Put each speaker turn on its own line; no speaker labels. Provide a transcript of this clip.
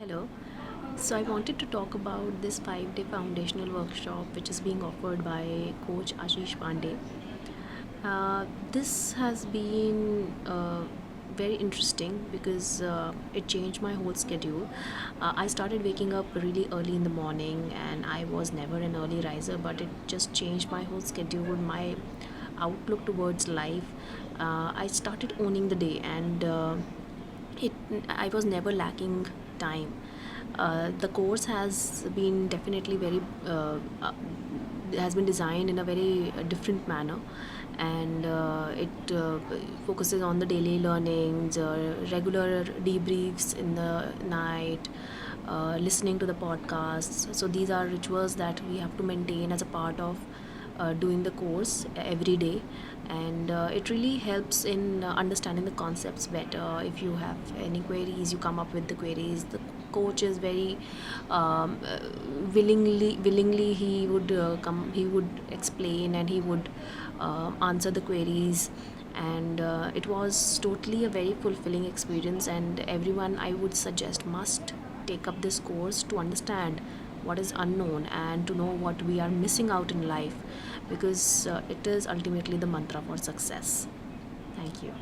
Hello. So I wanted to talk about this 5-day foundational workshop which is being offered by Coach Ashish Pandey. This has been very interesting because it changed my whole schedule. I started waking up really early in the morning, and I was never an early riser, but it just changed my whole schedule, my outlook towards life. I started owning the day, and it I was never lacking time. The course has been designed in a very different manner, and it focuses on the daily learnings, regular debriefs in the night, listening to the podcasts. So these are rituals that we have to maintain as a part of doing the course every day, and it really helps in understanding the concepts better. If you have any queries, you come up with the queries. The coach is very willingly he would explain, and he would answer the queries, and it was totally a very fulfilling experience, and everyone I would suggest must take up this course to understand what is unknown and to know what we are missing out in life, because it is ultimately the mantra for success. Thank you.